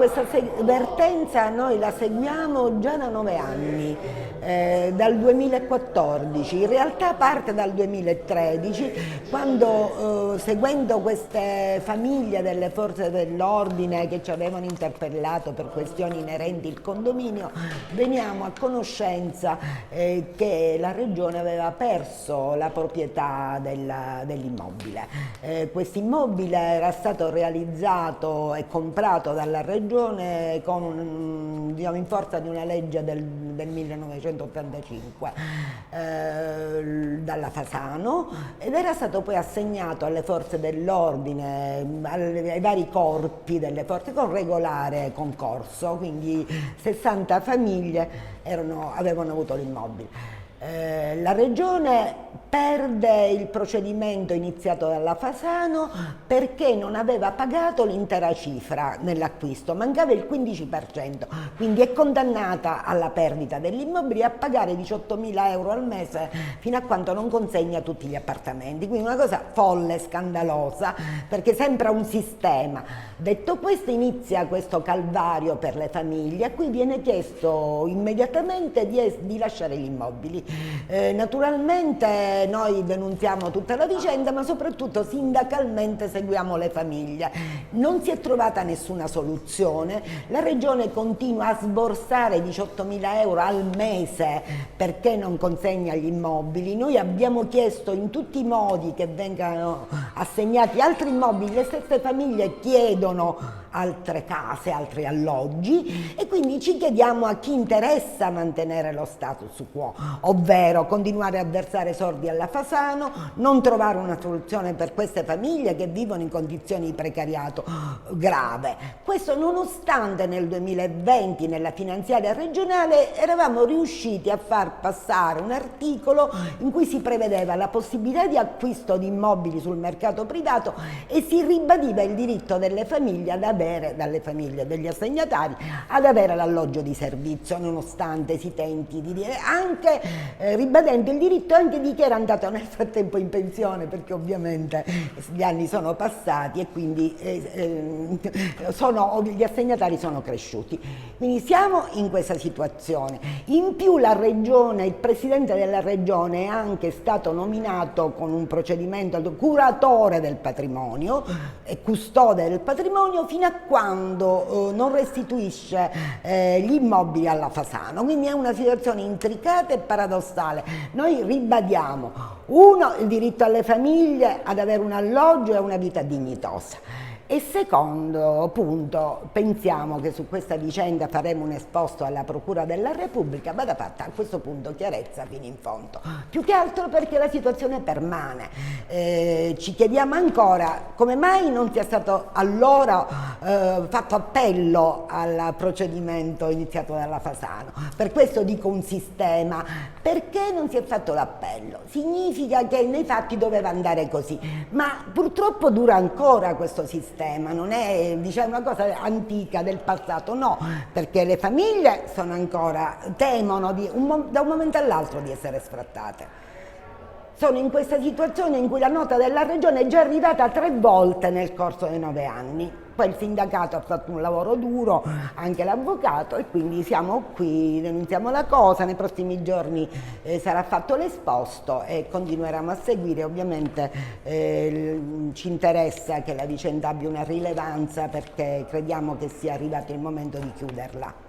Questa vertenza noi la seguiamo già da 9 anni, dal 2014, in realtà parte dal 2013, quando seguendo queste famiglie delle forze dell'ordine che ci avevano interpellato per questioni inerenti al condominio, veniamo a conoscenza che la Regione aveva perso la proprietà dell'immobile. Questo immobile era stato realizzato e comprato dalla Regione con, diciamo, in forza di una legge del 1985 dalla Fasano, ed era stato poi assegnato alle forze dell'ordine, ai vari corpi delle forze con regolare concorso, quindi 60 famiglie avevano avuto l'immobile. La Regione perde il procedimento iniziato dalla Fasano perché non aveva pagato l'intera cifra nell'acquisto, mancava il 15%, quindi è condannata alla perdita dell'immobile e a pagare 18.000 euro al mese fino a quando non consegna tutti gli appartamenti. Quindi una cosa folle, scandalosa, perché sembra un sistema. Detto questo, inizia questo calvario per le famiglie a cui viene chiesto immediatamente di lasciare gli immobili. Naturalmente noi denunziamo tutta la vicenda, ma soprattutto sindacalmente seguiamo le famiglie. Non si è trovata nessuna soluzione, la Regione continua a sborsare 18.000 euro al mese perché non consegna gli immobili. Noi abbiamo chiesto in tutti i modi che vengano assegnati altri immobili, le stesse famiglie chiedono altre case, altri alloggi, e quindi ci chiediamo a chi interessa mantenere lo status quo, ovvero continuare a versare soldi alla Fasano, non trovare una soluzione per queste famiglie che vivono in condizioni di precariato grave. Questo nonostante nel 2020 nella finanziaria regionale eravamo riusciti a far passare un articolo in cui si prevedeva la possibilità di acquisto di immobili sul mercato privato e si ribadiva il diritto delle famiglie dalle famiglie degli assegnatari ad avere l'alloggio di servizio, nonostante si tenti di dire, anche ribadendo il diritto anche di chi era andato nel frattempo in pensione, perché ovviamente gli anni sono passati e quindi gli assegnatari sono cresciuti. Quindi siamo in questa situazione. In più la Regione, il Presidente della Regione è anche stato nominato con un procedimento curatore del patrimonio e custode del patrimonio fino a quando non restituisce gli immobili alla Fasano. Quindi è una situazione intricata e paradossale. Noi ribadiamo, uno, il diritto alle famiglie ad avere un alloggio e una vita dignitosa. E secondo punto, pensiamo che su questa vicenda faremo un esposto alla Procura della Repubblica, vada fatta a questo punto chiarezza fino in fondo. Più che altro perché la situazione permane. Ci chiediamo ancora come mai non sia stato allora fatto appello al procedimento iniziato dalla Fasano. Per questo dico un sistema, perché non si è fatto l'appello? Significa che nei fatti doveva andare così, ma purtroppo dura ancora questo sistema. Non è, diciamo, una cosa antica del passato, no, perché le famiglie sono ancora, temono da un momento all'altro di essere sfrattate. Sono in questa situazione in cui la nota della Regione è già arrivata 3 volte nel corso dei 9 anni. Poi il sindacato ha fatto un lavoro duro, anche l'avvocato, e quindi siamo qui, denunziamo la cosa. Nei prossimi giorni sarà fatto l'esposto e continueremo a seguire. Ovviamente ci interessa che la vicenda abbia una rilevanza, perché crediamo che sia arrivato il momento di chiuderla.